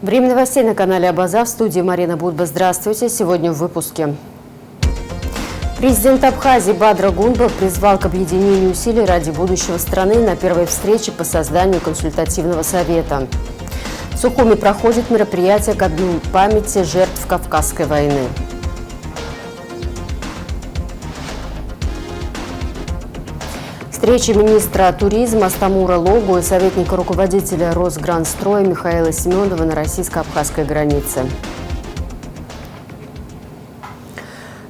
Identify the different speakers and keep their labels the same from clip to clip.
Speaker 1: Время новостей на канале Абаза. В студии Марина Будба. Здравствуйте. Сегодня в выпуске. Президент Абхазии Бадра Гунба призвал к объединению усилий ради будущего страны на первой встрече по созданию консультативного совета. В Сухуми проходит мероприятие ко дню памяти жертв Кавказской войны. Встреча министра туризма Стамура Логу и советника руководителя Росгранстроя Михаила Семенова на российско-абхазской границе.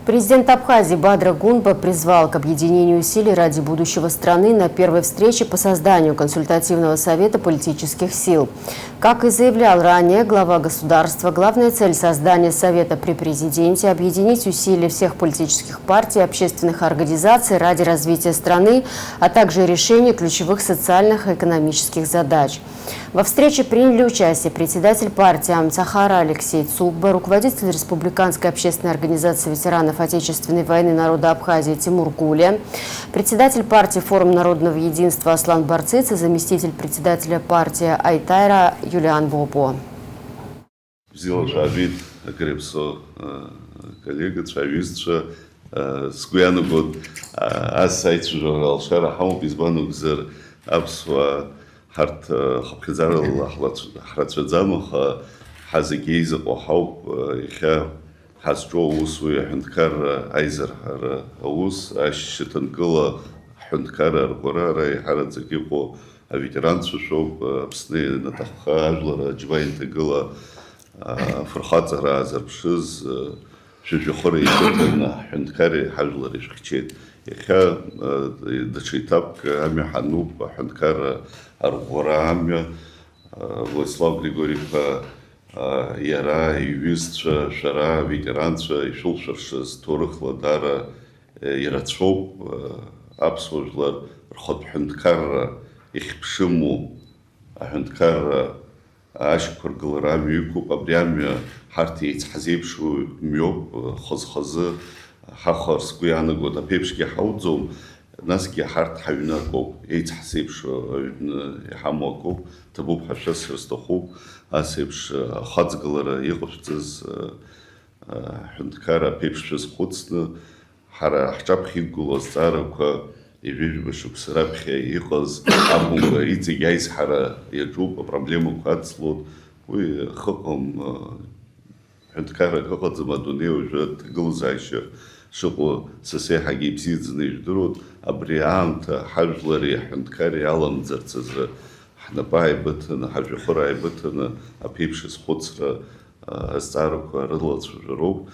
Speaker 1: Президент Абхазии Бадра Гунба призвал к объединению усилий ради будущего страны на первой встрече по созданию консультативного совета политических сил. Как и заявлял ранее глава государства, главная цель создания совета при президенте – объединить усилия всех политических партий и общественных организаций ради развития страны, а также решения ключевых социальных и экономических задач. Во встрече приняли участие председатель партии Амцахара Алексей Цукба, руководитель Республиканской общественной организации ветеранов Отечественной войны народа Абхазии Тимур Гуля, председатель партии Форум народного единства Аслан Барциц и заместитель председателя партии Айтайра Юлиан Бобо.
Speaker 2: Коллега, Чавизча, Скуяну год, Асайт журнал Шара Хаму Избану Гзер Абсва Харт Хапхизарл Храцведзану Хазигейз Охау Иха Хасджо Усвы Хунткар Айзер Ус Ашитангла Хунткар Гурара Харадзакипо ветеранцу шоу псны Натаха Ажлара Джвайн Тагла Фархатзара Зарпшиз Шижухори Итана Хунткари Хажлари Шхчет Иха Дачитап Ами Хануб Хунткар Аргура Ами Владислав Григорьев Яра Ювистша Шара ветеранца и Шулшаршиз Турых Ладара Ярацоп Абсужлар Рхот Хунткар их пшиму Хунткар Ашкур Галарами Юкуб Абрями Харти Хазипшу Мёб Хозхозы Хахар Скуяна года Пепшки Хаудзум Наски Харт Хавинаков Эйц Хасипшу Хамоков Табуб Хашас Растохов Асипш Хацгалара Еховцыз Хунткара Пепшис Хуцна Хара Хчап Хигулос Цараква Ивижбашук Сарабхе Ихоз Абунга Ицы Яйс Хара Яджуба проблему Кацлот Уи Хоком Хунткара Хохотзамадуне уже Глузайших Шуко Сасе Хагипсидзны Ждурут Абрианта Хажлари Хунткари Алам Дзарцазра Хнабай Бытана Хажихурай Бытана Апипшис Хуцра Старука Рыдлац Журов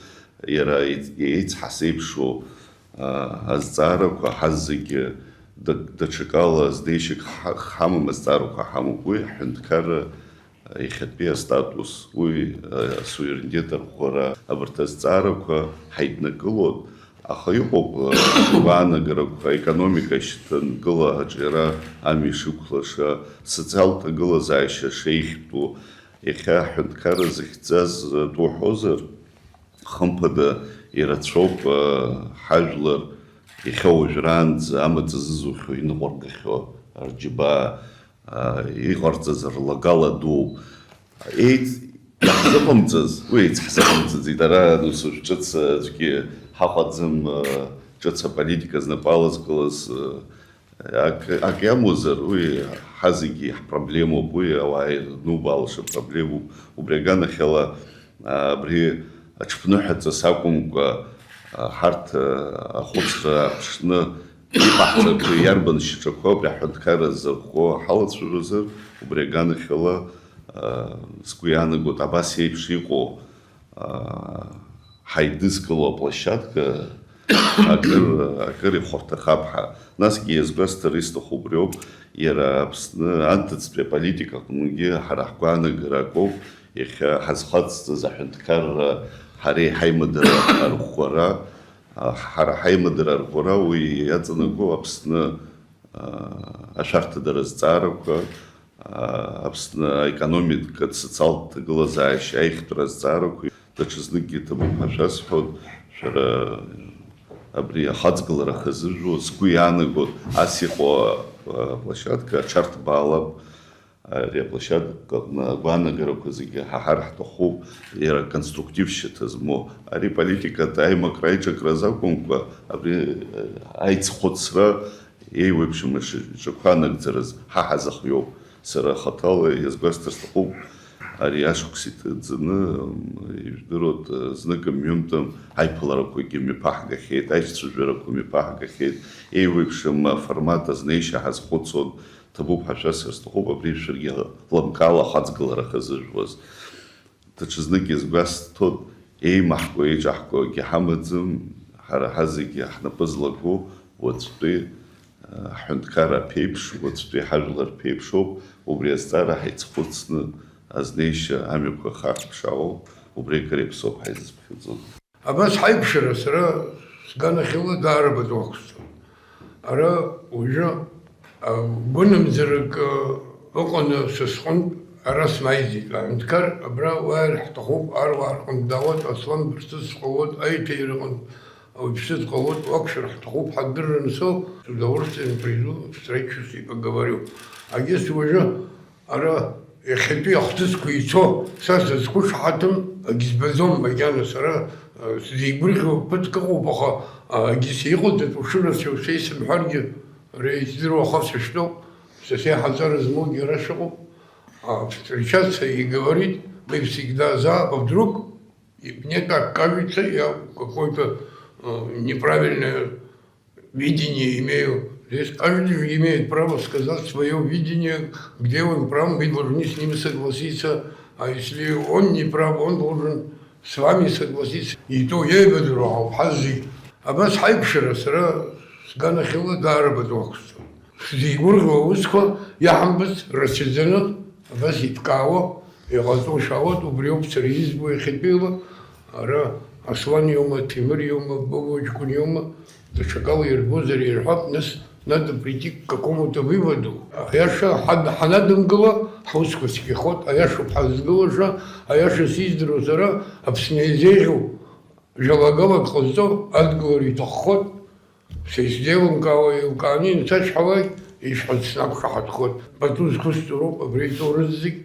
Speaker 2: Яра Яйц Хасипшу Азарука Хаззиги дочекала здешик Хамам Азарука Хамукуй Хунткара Ихатпия статус Уй суверенитет Хора Абартазарука Хайднакулот Ахаюпоп Вана Гарака экономика Щитан Гала Аджира Амишуклаша Социалта Гала Зайша Шейхту Иха Хунткара Захицаз Тухозер Хампада Ирацоп Хажлар Ихаужранз Амацазуху Иноргахо Арджиба Ихорцазар Лагала Ду Эйт Запомцаз Уэйт Запомцаз Идара Нусушчаца Зки Хахадзам Чаца политика Знапаласкалас Акямузар Уи Хазиги проблему Буи Авай Нубалша проблему у Бригана Хела Бри Ачпнухаца Сакумка Харт Охуцра Пшна Ипахча Ярбан Щичако Бряхунткара Зархо Халац Шурузар у Бригана Хела Скуяна год Абасей Пшико Хайдыскала площадка Акыры Хортахабха Наски избраста Риста Хубрёб Яра Антацпе политика Кунги Харахкуана Гараков Их Хазхац Захунткар Хари Хаймадра Архора Хара Хаймадра Архора Уи Ядзанаго Абсна Ашарта Даразцаровка Абсна экономика социалта глаза Шайх Даразцаровка Дачизныки Табу Пашас Ход Шара Абри Хацгалара Хазыжу Скуяны год Асихо площадка Чарт Балаб ари аплощадка гәаанагарақәа зегьы ҳаҳар ҳҭахуп, иара конструктившьаҭа змоу, ари политикатә аимакра аиҿакра закәымкәа, абри аиҵхәыцра еиуеиԥшым шьаҿақәа анагӡараз ҳаҳазах иоуп. Сара хаҭала иазгәасҭар сҭахуп, ари ашықәс иҭаӡаны ижәдыруа знык мҩымҭан аиԥыларақәагьы мҩаԥаҳгахьеит, аишьцәажәарақәа мҩаԥаҳгахьеит, еиуеиԥшым аформат азнеишьа ҳазхәыцуан. Ҭабуп ҳашәасыр сҭахуп, абри шәаргьы лымкаала хаҵгылара хазыжәуаз. Даҽазнык иазгәасҭоит, еимаҳкәа еиҿаҳкәагьы ҳамаӡам, ҳара ҳазегьы ҳнапы злаго уаҵәтәи ҳҳәынҭқар аԥеиԥш, уаҵәтәи ҳажәлар ԥеиԥшоуп, убри азҵаара ҳаиҵхәыцны азнеишьа амҩақәа хаҳԥшаауоуп, убри ареиԥсоуп ҳаизызԥхьаӡо.
Speaker 3: Абас ҳаиԥшра сара сганахьала даара бадуахсҭон. Ара уажәы гәынамӡарак ыҟаны са сҟынтә ара смааизеит аҳәынҭқар, абра уааир ҳҭахуп, аруаа рҟынтә даауеит, Аслан Барсыц ҟалоит, аиҭаира рҟынтә ауаҩԥсыц ҟалоит, уақәшәар ҳҭахуп, ҳадырраны со, с удовольствием приду, встречусь и поговорю. А если уажәы ара иахьатәи ахҭысқәа ицо, са сазқәышҳаҭым, акгьы збаӡом макьана, сара сзеигәырӷьо ԥыҭк ыҟоуп, аха акгьы сеиҟәыӡатәу шырацәоу сеисымҳәаргьы реиздыруа ахацәа штоуп, со всей ҳаҵара змоугьы ара шыҟоуп. Встречаться и говорить, мы всегда за, а вдруг мне так кажется, я какое-то неправильное видение имею. Здесь каждый имеет право сказать свое видение, где он прав, мы должны с ним согласиться, а если он не прав, он должен с вами согласиться. И то я и буду хаззи. А бас хайпшира сара сганахила даара бадуахсҭон. Сзеигәырӷьо аусқәа иаҳамбац рацәаӡаны абас иҭкаауа, иҟаҵо шаауеит, убри ауп сара избо иахьатәиала, ара Аслан иоума, Тимыр иоума, Бобо ҷкәын иоума, даҽакала ирбозар ирҳәап, нас надо прийти к какому-то выводу. Аиаша ҳанадымгыла, ҳусқәа цәгьахоит, аиашоуп ҳазгылаша, аиаша сиздыруа сара Аԥсны еизеиӷьу жәалагалак ҟазҵо адгылара иҭаххоит, сеиздеилымкаауа еилкааны инцәаҵәҟьалак, ишҳәац снақәшаҳаҭхоит. Пату зқәысҵароуп абри аиҭоурыз зегь.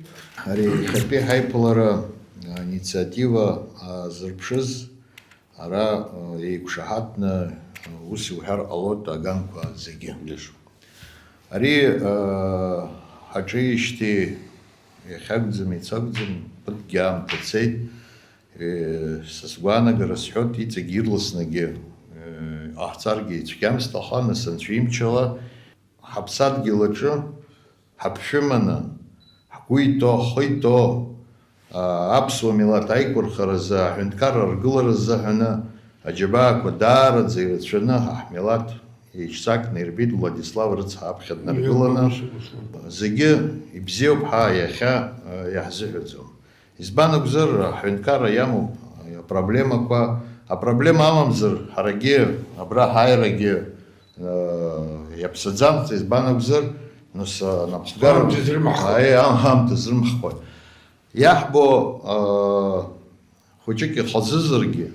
Speaker 4: Ари иахьатәи ҳаиԥылара инициатива зырԥшыз ара еиқәшаҳаҭны ус иуҳәар ҟалоит аганқәа зегьы. Ари ҳаҿеижьҭеи иахьакәӡам, ицакәӡам, ԥыҭкгьы аамҭа цеит, сгәаанагара сҳәоит, иҵегь ирласнгьы ҟаҳҵаргьы ицәгьамызт, аха нас анцәа имчала ҳаԥсадгьыл аҿы ҳаԥшәыманы, ҳгәы иҭоу, ҳхы иҭоу аԥсуа милаҭ аиқәырхаразы, аҳәынҭқар аргылара азыҳәаны аџьабаақәа даараӡа ирацәаны ҳмилаҭ еиҿцакны ирбеит Владислав рыцҳа аԥхьа днаргыланы, зегьы ибзиоуп ҳәа иахьа иаҳзыҳәаӡом. Избан акәзар, аҳәынҭқарра иамоуп апроблемақәа, апроблема амамзар, ҳарагьы абра ҳааирагьы иаԥсаӡамызт, избан акәзар, нас напхгар аамҭа зрымҳхуа. Иаҳбо хәыҷык ихазызаргьы,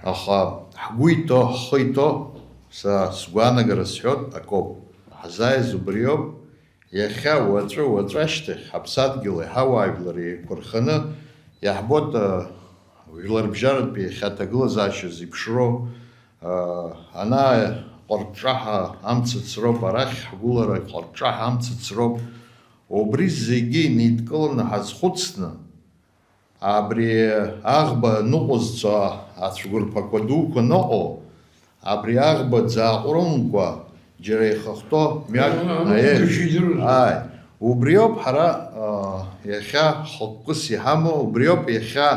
Speaker 4: аха ҳгәы иҭоу, ҳхы иҭоу, са сгәаанагара сҳәоит акоуп. Ҳзааиз убриоуп, иахьа уаҵәы ашьҭахь ҳаԥсадгьыли ҳауаажәлари еиқәырханы иаҳбоит жәларбжьаратәи иахьа аҭагылазаашьа зеиԥшроу, ана ҟәарҿаҳа амцацроуп, арахь ҳгәылара ҟәарҿаҳа амцацроуп. Убри зегьы инеидкыланы ҳазхәыцны, абри аӷба ныҟәызцо ацәқәырԥақәа дуқәа ныҟоу, абри аӷба ӡааҟәрымкәа џьара ихахәҭоу мҩак, убриоуп ҳара иахьа хықәкыс иҳамоу, убриоуп иахьа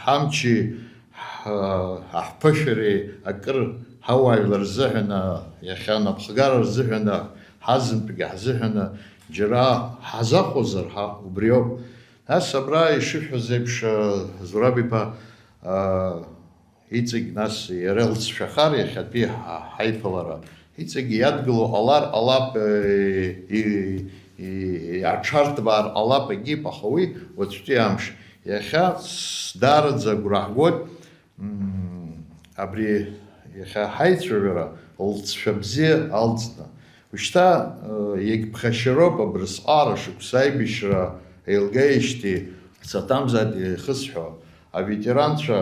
Speaker 4: ҳамчи ҳаҳԥышәареи акыр ҳауаажәлар рзыҳәаны, иахьа напхгара рзыҳәаны, ҳазынтәгьы ҳзыҳәаны џьара ҳазахәозар ҳа убриоуп. Нас абра ишышәҳәоз еиԥш Зураб-иԥа иҵегь нас ирылҵшәахар иахьатәи ҳаиԥылара, иҵегь иадгыло ҟалап, аҽартбаар ҟалап егьип, аха уи уаҵәтәи амш. Иахьа даараӡа агәра ҳгоит, абри иахьа ҳаицәажәара лҵшәа бзиа алҵны. Ушта егбхашироп абрысҟара шықәсаибишьра еилгаижьҭеи сатамзади ихысҳәо аветеранцәа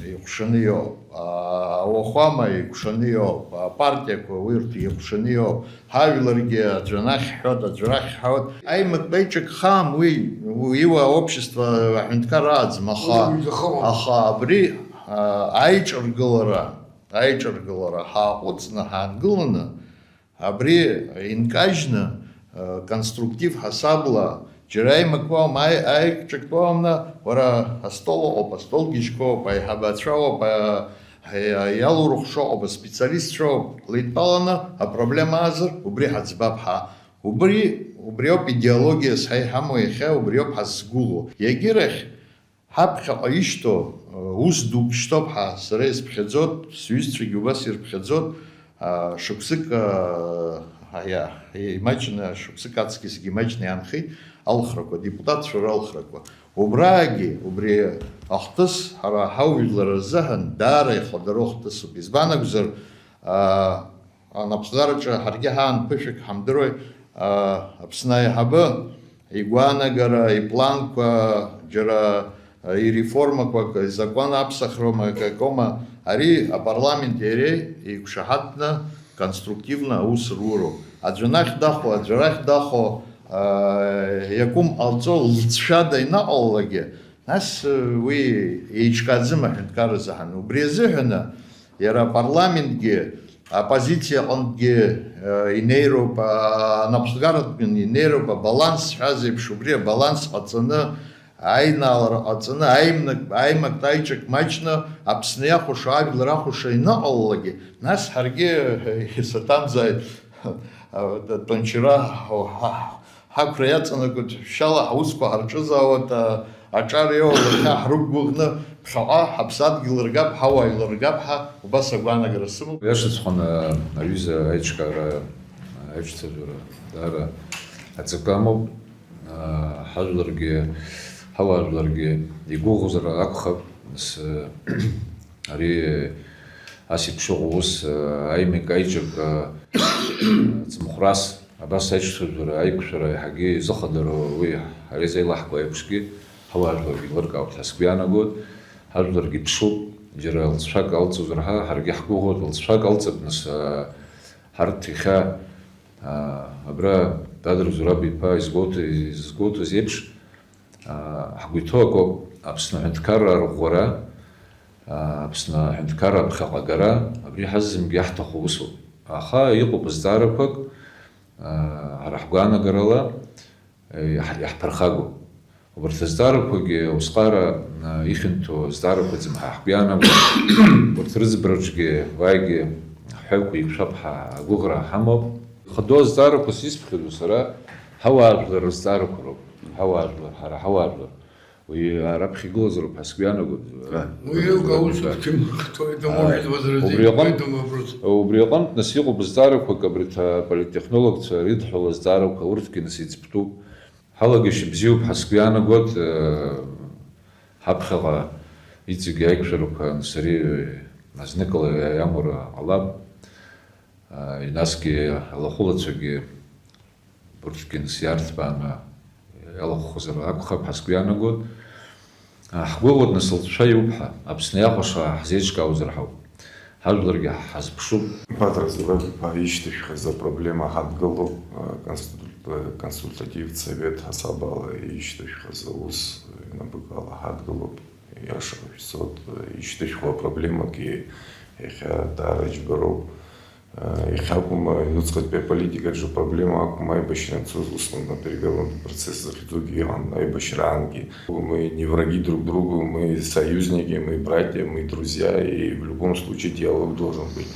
Speaker 4: еиҟәшаны иоуп, ауахәама еиқәшаны иоуп, апартиақәа урҭ еиҟәшаны иоуп, ҳажәларгьы аӡәанахь ҳҳәот, аӡәрахь ҳҳәот. Аимакеиҿак хам уи общество аҳәынҭқар аӡам, аха абри аиҿаргылара ҳааҟәыҵны, ҳаангыланы, абри инкажьны конструктив ҳасабла џьара аимакуам, аиҿактәуамна, уара астол ыҟоуп, астолгьежьқәоуп, аиҳабацәоуп, иалурыхшоуп, аспециалистцәоуп, леидтәаланы апроблема азыр убри ҳаӡбап ҳа. Убриоуп идеологиас ҳа иҳамоу иахьа, убриоуп ҳазгәылоу. Иагьирахь ҳаԥхьаҟа ишьҭоу ус дук шьҭоуп ҳа, сара исԥхьаӡоит, сҩызцәагьы убас ирԥхьаӡоит, шықәсык имаҷны, шықәсык аҵкьысгьы имаҷны иаанхеит алхрақәа, депутатцәа ралхрақәа. Убраагьы, убри ахҭыс ҳара ҳаужәлар рзыҳәан даара ихадароу хҭысуп. Избан акәзар, анапхгараҿы ҳаргьы ҳаан ԥышәак ҳамдыруеит, Аԥсны аиҳабы игәаанагара, ипланқәа, џьара иреформақәак, изакәан аԥсахрома, какома, ари апарламент иареи еиқәшаҳаҭны, конструктивны аус руроуп. Аӡәанахь дахо, аӡәарахь дахо, иакәым ҟалҵо лҵшәада инаҟаллагьы, нас уи еиҿкааӡам аҳәынҭқар азыҳәан. Убри азыҳәаны иара апарламентгьы, апозициа аҟнытәгьы инеироуп, анапхгаратәгьы инеироуп, абаланс ҳәаз еиԥш, убри абаланс ҟаҵаны, аинаалара ҟаҵаны, аимак аиҿак маҷны, Аԥсны иахәаша, ажәлар ахәаша иныҟаллагьы, нас ҳаргьы саҭамзааит атәанчара ҳақәра иаҵанакуеит, шьала ҳусқәа ҳарҿызаауеит, аҿар иоуа ҳрықәгәыӷны, ԥхьаҟа ҳаԥсадгьыл ргап, ҳауаажәлар ргап ҳа, убас агәаанагара сымоуп.
Speaker 5: Иашаҵәҟьан аҩыза аиҿкаара, аиҿцәажәара даара аҵакы амоуп, ҳажәларгьы, ҳауаажәларгьы игәыӷзар акәхап, ари ас еиԥш ыҟоу ус аимак аиҿак ҵымхәрас, абас аиҿцәажәара, аиқәшәара иаҳагьы изыхадароу уи ари зеилаҳкуа еиԥшгьы ҳауаажәларгьы лыркаауеит ҳәа сгәы иаанагоит, ҳажәларгьы ԥшуп, џьара лҵшәак алҵуазар ҳа, ҳаргьы ҳгәыӷуеит, лҵшәак алҵып, нас ҳарҭ иахьа абра Бадра Зураб-иԥа изгәоуҭаз еиԥш, ҳгәы иҭоу акоуп, Аԥсны аҳәынҭқарра арӷәӷәара, Аԥсны аҳәынҭқарра аԥхьаҟагара, абри ҳазымгьы иаҳҭаху усуп. Аха иҟоуп зҵаарақәак, ҳара ҳгәаанагарала иаҳԥырхагоуп. Убарҭ азҵаарақәагьы усҟара ихьанҭоу зҵаарақәаӡам ҳа ҳгәы иаанагоит, урҭ рыӡбараҿгьы уаагьы ҳҳәақәа иқәшәап ҳа агәыӷра ҳамоуп. Ихадоу азҵаарақәа сизԥхьаӡо сара ҳауаажәлар рызҵаарақәа роуп, ҳауаажәлар, ҳара ҳауаажәлар. Уи раԥхьа игылазароуп ҳәа сгәы иаанагоит. Убри аҟнытә нас иҟоуп зҵаарақәак, абарҭ аполиттехнологцәа ридҳәало азҵаарақәа, урҭгьы нас иӡбтәуп. Ҳалагашьа бзиоуп ҳәа сгәы иаанагоит, ҳаԥхьаҟа иҵегьы аиқәшәарақәа нас ари азныкала иамура ҟалап, насгьы алахәылацәагьы урҭгьы нас иарҭбааны иалахәхозар акәхап ҳәа сгәы иаанагоит. Ҳгәыӷуеит нас лҵшәа иоуп ҳәа, Аԥсны иахәаша ҳзеиҿкаауазар ҳауп, ҳажәларгьы ҳазԥшуп.
Speaker 6: Бадра Зураб-иԥа ишьҭышәхыз апроблема ҳадгылоуп, консультативтә совет ҳасабала ишьҭышәхыз аус инапыкала ҳадгылоуп, иаша ҳәсот ишьҭышәхуа апроблемакгьы иахьа даара џьбароуп. Иахьа акәым аҩнуҵҟатәи аполитикаҿы проблема акәым аибашьра усҟан переговорный процесс захиҵогьы иҟан, аибашьраангьы. Мы не враги друг другу, мы союзники, мы братья, мы друзья, и в любом случае диалог должен быть.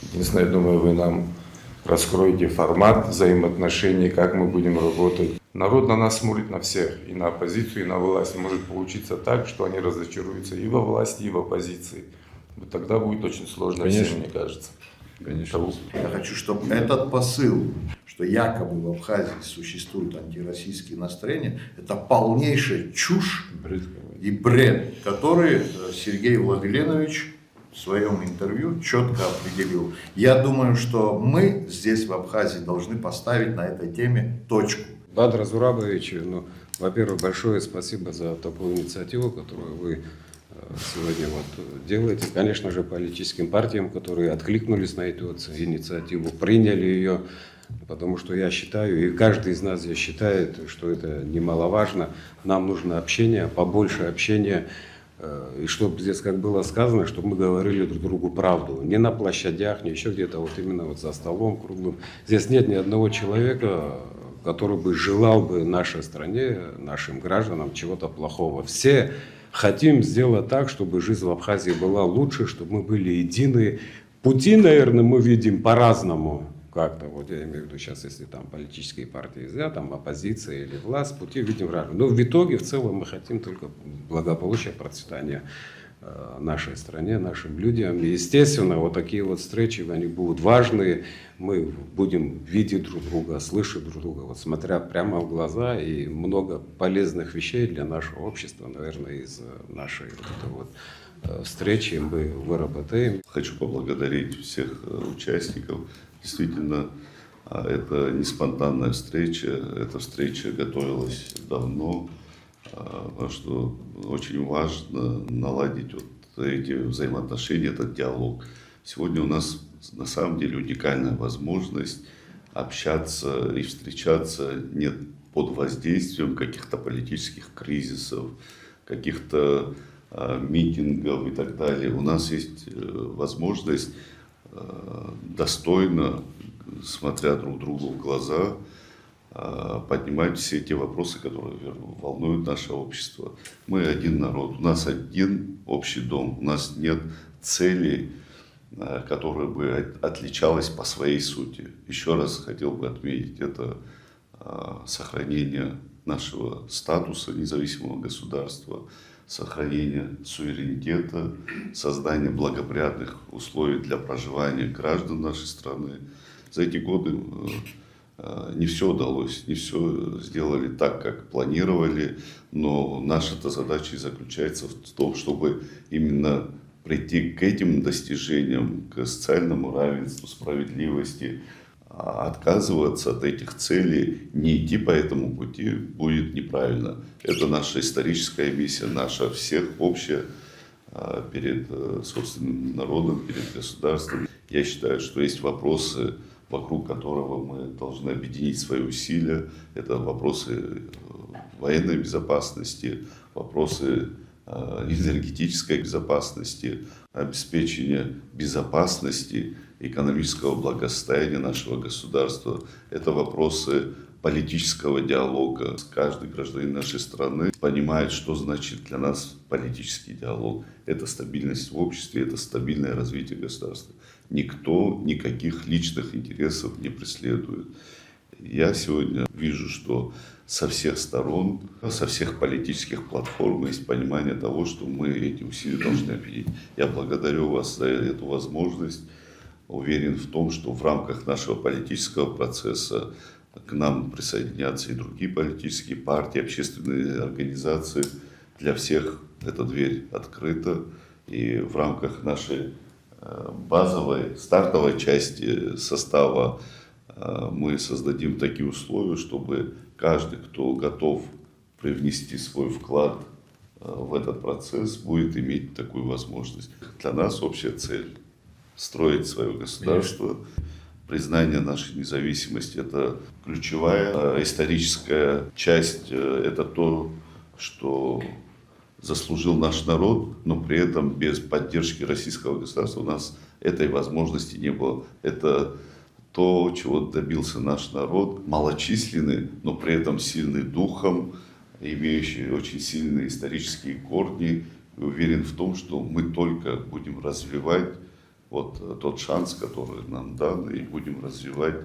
Speaker 6: Единственное, я думаю, вы нам раскроете формат взаимоотношений, как мы будем работать. Народ на нас смотрит на всех, и на оппозицию, и на власть. Может получиться так, что они разочаруются и во власти, и в оппозиции. Вот тогда будет очень сложно всем, мне кажется.
Speaker 5: Конечно.
Speaker 4: Я хочу, чтобы этот посыл, что якобы в Абхазии существуют антироссийские настроения, это полнейшая чушь и бред, который Сергей Владиленович в своем интервью четко определил. Я думаю, что мы здесь, в Абхазии, должны поставить на этой теме точку.
Speaker 7: Бадра Зурабович, во-первых, большое спасибо за такую инициативу, которую вы сегодня делаете. Конечно же, политическим партиям, которые откликнулись на эту инициативу, приняли ее, потому что я считаю, и каждый из нас здесь считает, что это немаловажно. Нам нужно общение, побольше общения. И чтобы здесь, как было сказано, чтобы мы говорили друг другу правду. Не на площадях, не еще где-то, вот именно за столом круглым. Здесь нет ни одного человека, который бы желал бы нашей стране, нашим гражданам чего-то плохого. Все хотим сделать так, чтобы жизнь в Абхазии была лучше, чтобы мы были едины. Пути, наверное, мы видим по-разному. Как-то, вот я имею в виду сейчас, если там политические партии взять, там оппозиция или власть, пути видим разные. Но в итоге, в целом, мы хотим только благополучия, процветания нашей стране, нашим людям. И, естественно, вот такие вот встречи, они будут важные. Мы будем видеть друг друга, слышать друг друга, вот смотря прямо в глаза. И много полезных вещей для нашего общества, наверное, из нашей вот этой вот встречи мы выработаем.
Speaker 2: Хочу поблагодарить всех участников. Действительно, это не спонтанная встреча, эта встреча готовилась давно, потому что очень важно наладить вот эти взаимоотношения, этот диалог. Сегодня у нас на самом деле уникальная возможность общаться и встречаться не под воздействием каких-то политических кризисов, каких-то митингов и так далее. У нас есть возможность достойно, смотря друг другу в глаза, поднимать все те вопросы, которые волнуют наше общество. Мы один народ, у нас один общий дом, у нас нет целей, которая бы отличалась по своей сути. Еще раз хотел бы отметить, это сохранение нашего статуса независимого государства, сохранение суверенитета, создание благоприятных условий для проживания граждан нашей страны. За эти годы не все удалось, не все сделали так, как планировали, но наша-то задача и заключается в том, чтобы именно прийти к этим достижениям, к социальному равенству, справедливости. Отказываться от этих целей, не идти по этому пути будет неправильно. Это наша историческая миссия, наша всех общая перед собственным народом, перед государством. Я считаю, что есть вопросы, вокруг которого мы должны объединить свои усилия. Это вопросы военной безопасности, вопросы энергетической безопасности, обеспечения безопасности, экономического благосостояния нашего государства. Это вопросы политического диалога. Каждый гражданин нашей страны понимает, что значит для нас политический диалог. Это стабильность в обществе, это стабильное развитие государства. Никто никаких личных интересов не преследует. Я сегодня вижу, что со всех сторон, со всех политических платформ есть понимание того, что мы эти усилия должны объединить. Я благодарю вас за эту возможность. Уверен в том, что в рамках нашего политического процесса к нам присоединятся и другие политические партии, общественные организации. Для всех эта дверь открыта. И в рамках нашей базовой, стартовой части состава мы создадим такие условия, чтобы каждый, кто готов привнести свой вклад в этот процесс, будет иметь такую возможность. Для нас общая цель – строить свое государство. Признание нашей независимости – это ключевая историческая часть, это то, что заслужил наш народ, но при этом без поддержки российского государства у нас этой возможности не было. Это то, чего добился наш народ, малочисленный, но при этом сильный духом, имеющий очень сильные исторические корни. И уверен в том, что мы только будем развивать вот тот шанс, который нам дан, и будем развивать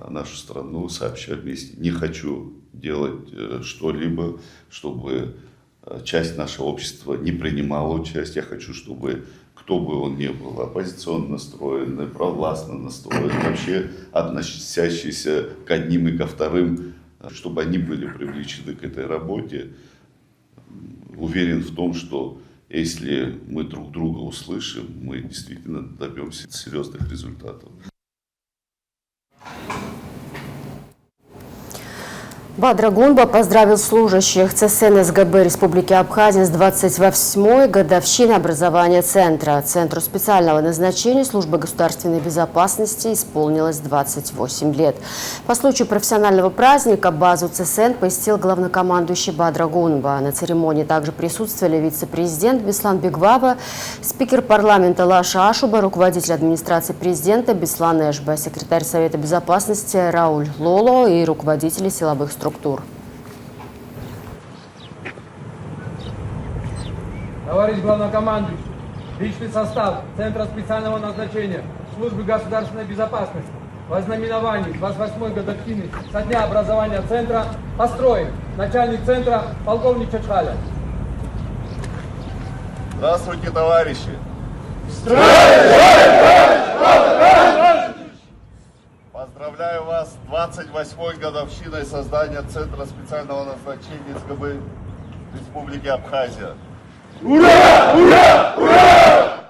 Speaker 2: нашу страну сообща вместе. Не хочу делать что-либо, чтобы часть нашего общества не принимала участие. Я хочу, чтобы кто бы он ни был, оппозиционно настроенный, провластно настроенный, вообще относящийся к одним и ко вторым, чтобы они были привлечены к этой работе. Уверен в том, что Если мы друг друга услышим, мы действительно добьемся серьезных результатов.
Speaker 1: Бадра Гунба поздравил служащих ЦСН СГБ Республики Абхазия с 28-й годовщиной образования Центра. Центру специального назначения Службы государственной безопасности исполнилось 28 лет. По случаю профессионального праздника базу ЦСН посетил главнокомандующий Бадра Гунба. На церемонии также присутствовали вице-президент Беслан Бегвава, спикер парламента Лаша Ашуба, руководитель администрации президента Беслан Эшба, секретарь Совета безопасности Рауль Лоло и руководители силовых структур.
Speaker 8: Товарищ главнокомандующий, личный состав Центра специального назначения Службы государственной безопасности в ознаменовании 28-й годовщины со дня образования Центра построен начальник Центра полковник Чачхаля.
Speaker 2: Здравствуйте, товарищи! Поздравляю вас с 28-й годовщиной создания Центра специального назначения СГБ Республики Абхазия. Ура! Ура! Ура!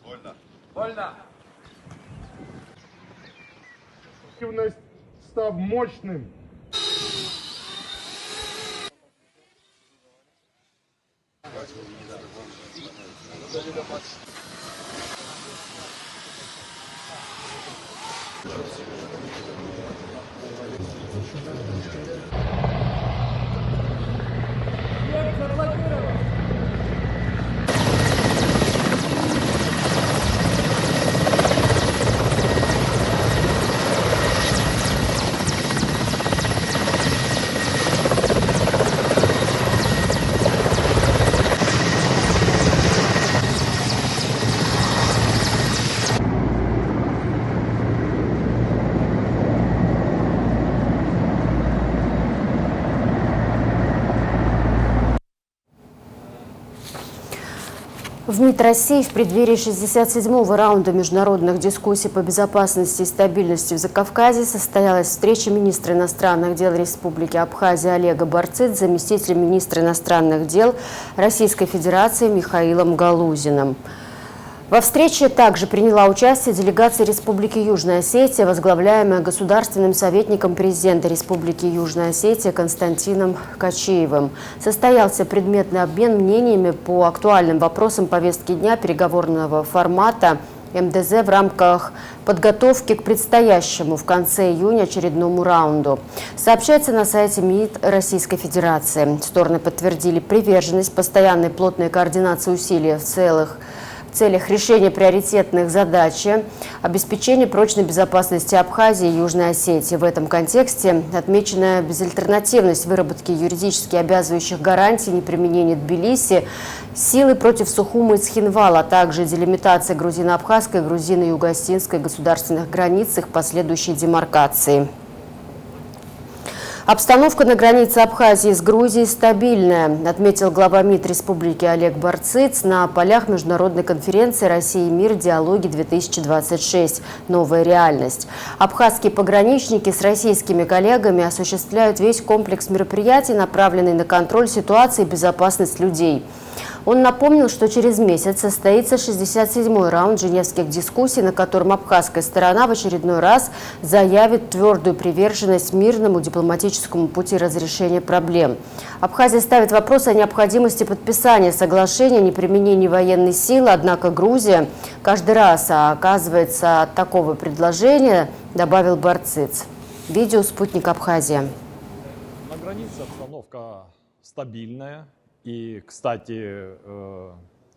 Speaker 2: Вольно.
Speaker 8: Вольно.
Speaker 9: Став мощным.
Speaker 1: В МИД России в преддверии 67-го раунда международных дискуссий по безопасности и стабильности в Закавказье состоялась встреча министра иностранных дел Республики Абхазия Олега Барцидзе с заместителем министра иностранных дел Российской Федерации Михаилом Галузиным. Во встрече также приняла участие делегация Республики Южная Осетия, возглавляемая государственным советником президента Республики Южная Осетия Константином Качиевым. Состоялся предметный обмен мнениями по актуальным вопросам повестки дня переговорного формата МДЗ в рамках подготовки к предстоящему в конце июня очередному раунду. Сообщается на сайте МИД Российской Федерации. Стороны подтвердили приверженность постоянной плотной координации усилий в целях решения приоритетных задач, обеспечения прочной безопасности Абхазии и Южной Осетии. В этом контексте отмечена безальтернативность выработки юридически обязывающих гарантий неприменения Тбилиси силы против Сухумы и Цхинвала, а также делимитация грузино-абхазской и грузино-юго-осетинской государственных границ, их последующей демаркации. Обстановка на границе Абхазии с Грузией стабильная, отметил глава МИД Республики Олег Барцидзе на полях международной конференции «Россия и мир. Диалоги-2026. Новая реальность». Абхазские пограничники с российскими коллегами осуществляют весь комплекс мероприятий, направленный на контроль ситуации и безопасность людей. Он напомнил, что через месяц состоится 67-й раунд женевских дискуссий, на котором абхазская сторона в очередной раз заявит твердую приверженность мирному дипломатическому пути разрешения проблем. Абхазия ставит вопрос о необходимости подписания соглашения о неприменении военной силы, однако Грузия каждый раз оказывается от такого предложения, добавил Барцидзе. Видео «Спутник Абхазия».
Speaker 10: На границе обстановка стабильная. И, кстати,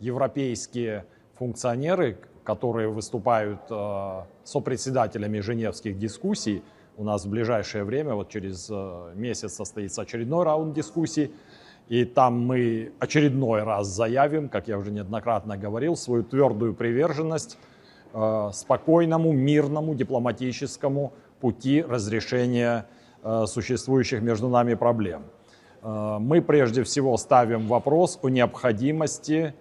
Speaker 10: европейские функционеры, которые выступают сопредседателями женевских дискуссий, у нас в ближайшее время, вот через месяц состоится очередной раунд дискуссий, и там мы очередной раз заявим, как я уже неоднократно говорил, свою твердую приверженность спокойному, мирному, дипломатическому пути разрешения существующих между нами проблем. Мы прежде всего ставим вопрос о необходимости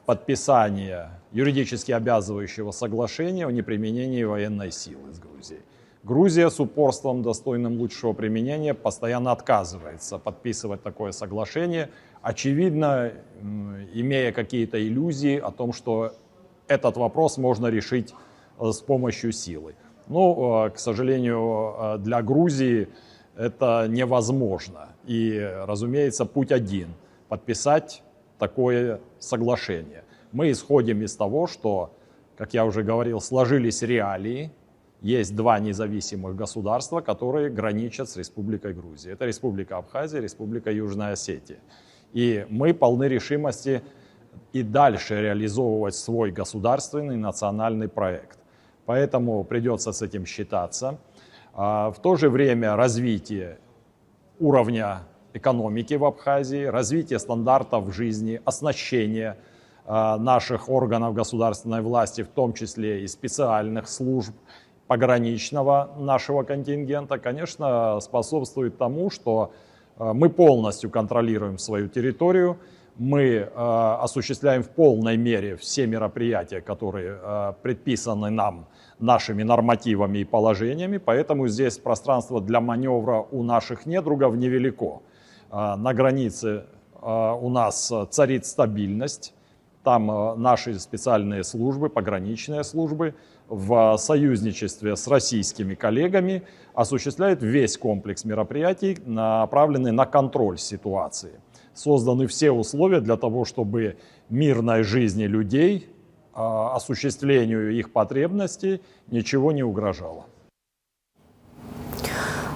Speaker 10: подписания юридически обязывающего соглашения о неприменении военной силы с Грузией. Грузия с упорством, достойным лучшего применения, постоянно отказывается подписывать такое соглашение. очевидно, имея какие-то иллюзии о том, что этот вопрос можно решить с помощью силы. Но, к сожалению, для Грузии это невозможно. И, разумеется, путь один – подписать такое соглашение. Мы исходим из того, что, как я уже говорил, сложились реалии. Есть два независимых государства, которые граничат с Республикой Грузия. Это Республика Абхазия, Республика Южная Осетия. И мы полны решимости и дальше реализовывать свой государственный национальный проект. Поэтому придется с этим считаться. В то же время развитие уровня экономики в Абхазии, развитие стандартов жизни, оснащение наших органов государственной власти, в том числе и специальных служб пограничного нашего контингента, конечно, способствует тому, что мы полностью контролируем свою территорию, мы осуществляем в полной мере все мероприятия, которые предписаны нам нашими нормативами и положениями, поэтому здесь пространство для маневра у наших недругов невелико. На границе у нас царит стабильность, там наши специальные службы, пограничные службы в союзничестве с российскими коллегами осуществляют весь комплекс мероприятий, направленный на контроль ситуации. Созданы все условия для того, чтобы мирной жизни людей, осуществлению их потребностей ничего не угрожало.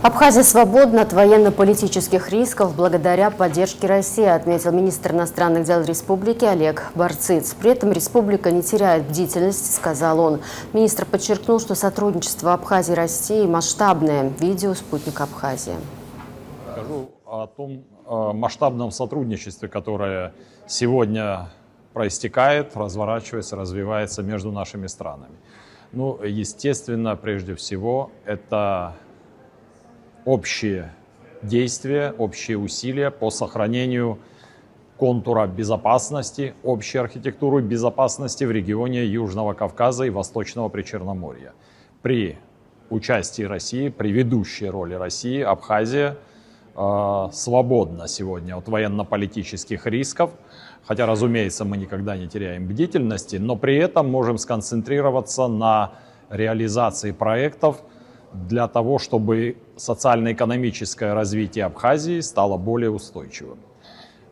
Speaker 1: Абхазия свободна от военно-политических рисков благодаря поддержке России, отметил министр иностранных дел республики Олег Барциц. При этом республика не теряет бдительности, сказал он. Министр подчеркнул, что сотрудничество Абхазии и России масштабное. Видео «Спутник Абхазии».
Speaker 10: Скажу о том масштабном сотрудничестве, которое сегодня проистекает, разворачивается, развивается между нашими странами. Ну, естественно, прежде всего, это общие действия, общие усилия по сохранению контура безопасности, общей архитектуры безопасности в регионе Южного Кавказа и Восточного Причерноморья. При участии России, при ведущей роли России, Абхазия свободна сегодня от военно-политических рисков, хотя, разумеется, мы никогда не теряем бдительности, но при этом можем сконцентрироваться на реализации проектов для того, чтобы социально-экономическое развитие Абхазии стало более устойчивым.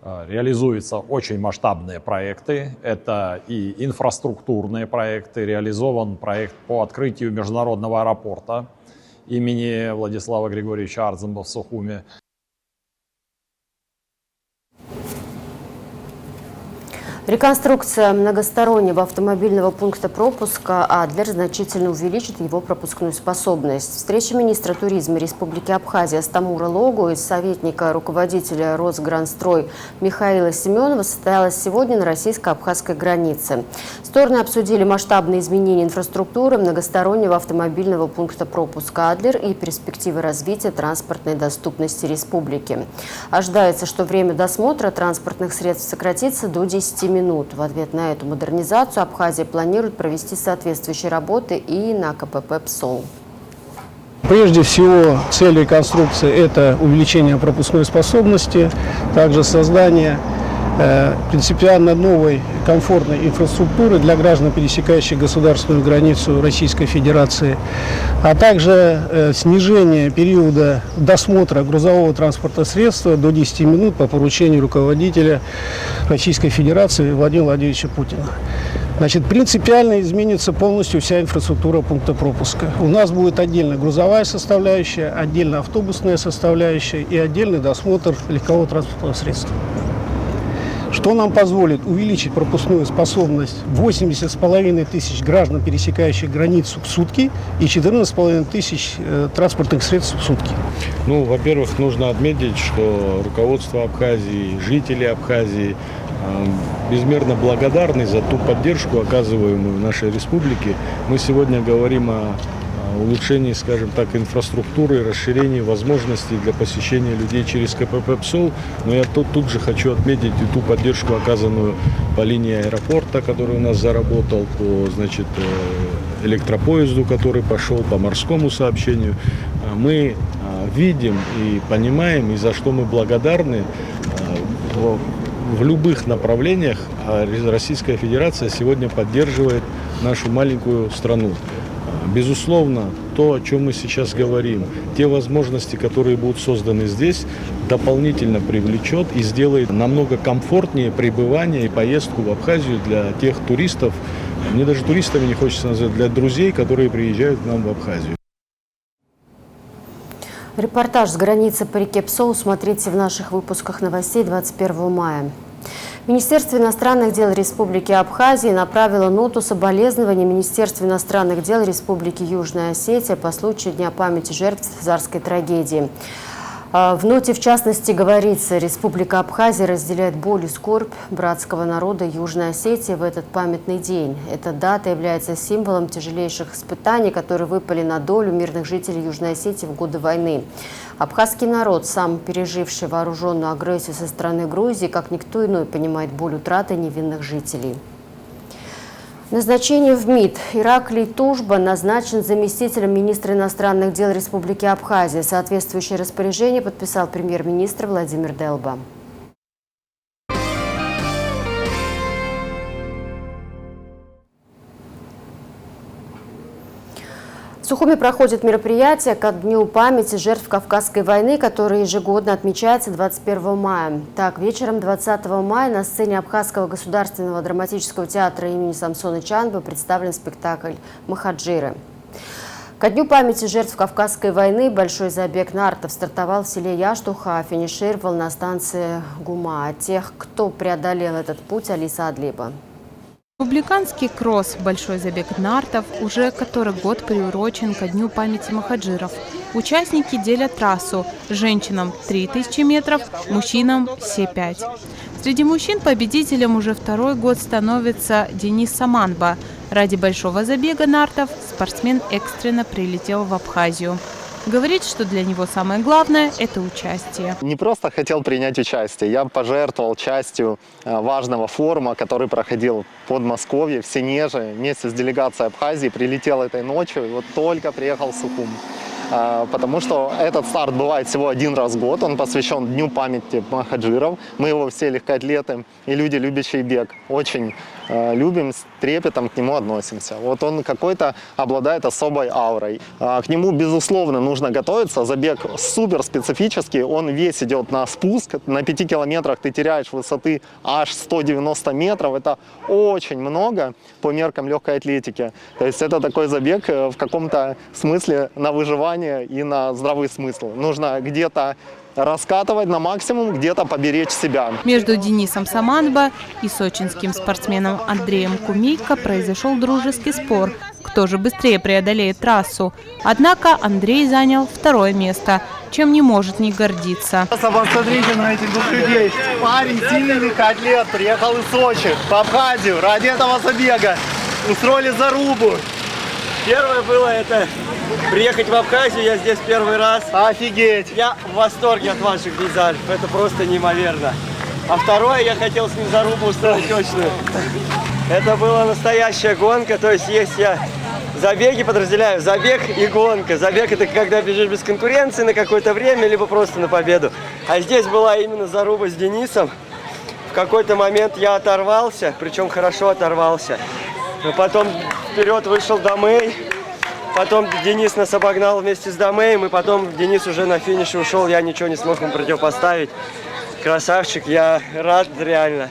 Speaker 10: Реализуются очень масштабные проекты, это и инфраструктурные проекты, реализован проект по открытию международного аэропорта имени Владислава Григорьевича Ардземба в Сухуме.
Speaker 1: Реконструкция многостороннего автомобильного пункта пропуска «Адлер» значительно увеличит его пропускную способность. Встреча министра туризма Республики Абхазия Стамура Логу и советника руководителя Росгранстрой Михаила Семенова состоялась сегодня на российско-абхазской границе. Стороны обсудили масштабные изменения инфраструктуры многостороннего автомобильного пункта пропуска «Адлер» и перспективы развития транспортной доступности республики. Ожидается, что время досмотра транспортных средств сократится до 10 минут. В ответ на эту модернизацию Абхазия планирует провести соответствующие работы и на КПП «Псол».
Speaker 9: Прежде всего, цель реконструкции – это увеличение пропускной способности, также создание принципиально новой комфортной инфраструктуры для граждан, пересекающих государственную границу Российской Федерации, а также снижение периода досмотра грузового транспортного средства до 10 минут по поручению руководителя Российской Федерации Владимира Владимировича Путина. Значит, принципиально изменится полностью вся инфраструктура пункта пропуска. У нас будет отдельно грузовая составляющая, отдельно автобусная составляющая и отдельный досмотр легкового транспортного средства. Что нам позволит увеличить пропускную способность 80,5 тысяч граждан, пересекающих границу в сутки, и 14,5 тысяч транспортных средств в сутки.
Speaker 11: Ну, во-первых, нужно отметить, что руководство Абхазии, жители Абхазии безмерно благодарны за ту поддержку, оказываемую нашей республике. Мы сегодня говорим о улучшении, скажем так, инфраструктуры, расширении возможностей для посещения людей через КПП «Псол». Но я тут же хочу отметить и ту поддержку, оказанную по линии аэропорта, который у нас заработал, по, значит, электропоезду, который пошел, по морскому сообщению. Мы видим и понимаем, и за что мы благодарны в любых направлениях Российская Федерация сегодня поддерживает нашу маленькую страну. Безусловно, то, о чем мы сейчас говорим, те возможности, которые будут созданы здесь, дополнительно привлечет и сделает намного комфортнее пребывание и поездку в Абхазию для тех туристов, мне даже туристами не хочется назвать, для друзей, которые приезжают к нам в Абхазию.
Speaker 1: Репортаж с границы по реке Псоу смотрите в наших выпусках новостей 21 мая. Министерство иностранных дел Республики Абхазия направило ноту соболезнования Министерству иностранных дел Республики Южная Осетия по случаю Дня памяти жертв Зарской трагедии. В ноте, в частности, говорится, Республика Абхазия разделяет боль и скорбь братского народа Южной Осетии в этот памятный день. Эта дата является символом тяжелейших испытаний, которые выпали на долю мирных жителей Южной Осетии в годы войны. Абхазский народ, сам переживший вооруженную агрессию со стороны Грузии, как никто иной понимает боль утраты невинных жителей. Назначение в МИД. Ираклий Тужба назначен заместителем министра иностранных дел Республики Абхазия. Соответствующее распоряжение подписал премьер-министр Владимир Делба. В Сухуми проходит мероприятие ко Дню памяти жертв Кавказской войны, которое ежегодно отмечается 21 мая. Так, вечером 20 мая на сцене Абхазского государственного драматического театра имени Самсона Чанбы представлен спектакль «Махаджиры». Ко Дню памяти жертв Кавказской войны большой забег нартов стартовал в селе Яштуха, а финишировал на станции Гума. От тех, кто преодолел этот путь, Алиса Адлиба.
Speaker 12: Республиканский кросс «Большой забег нартов» уже который год приурочен ко Дню памяти махаджиров. Участники делят трассу. Женщинам 3000 метров, мужчинам все 5. Среди мужчин победителем уже второй год становится Денис Саманба. Ради большого забега нартов спортсмен экстренно прилетел в Абхазию. Говорит, что для него самое главное – это участие.
Speaker 13: Не просто хотел принять участие, я пожертвовал частью важного форума, который проходил в Подмосковье, в Сенеже, вместе с делегацией Абхазии. Прилетел этой ночью и вот только приехал в Сухум. Потому что этот старт бывает всего один раз в год, он посвящен Дню памяти махаджиров. Мы его все легкоатлеты и люди, любящие бег, очень любим, с трепетом к нему относимся. Вот он какой-то обладает особой аурой. К нему, безусловно, нужно готовиться. Забег супер специфический, он весь идет на спуск. На 5 километрах ты теряешь высоты аж 190 метров. Это очень много по меркам легкой атлетики. То есть это такой забег в каком-то смысле на выживание и на здравый смысл. Нужно где-то раскатывать на максимум, где-то поберечь себя.
Speaker 12: Между Денисом Саманба и сочинским спортсменом Андреем Кумейко произошел дружеский спор, кто же быстрее преодолеет трассу. Однако Андрей занял второе место, чем не может не гордиться.
Speaker 13: Посмотрите на этих двух людей. Парень сильный легкоатлет, приехал из Сочи в Абхазию ради этого забега. Устроили зарубу.
Speaker 14: Первое было это приехать в Абхазию, я здесь первый раз.
Speaker 13: Офигеть!
Speaker 14: Я в восторге от ваших пейзажей, это просто неимоверно. А второе, я хотел с ним зарубу устроить точную. Это была настоящая гонка, то есть я забеги подразделяю, забег и гонка. Забег — это когда бежишь без конкуренции на какое-то время, либо просто на победу. А здесь была именно заруба с Денисом. В какой-то момент я оторвался, причем хорошо оторвался. Но потом вперед вышел Домей, потом Денис нас обогнал вместе с Домеем, и потом Денис уже на финише ушел, я ничего не смог ему противопоставить. Красавчик, я рад реально.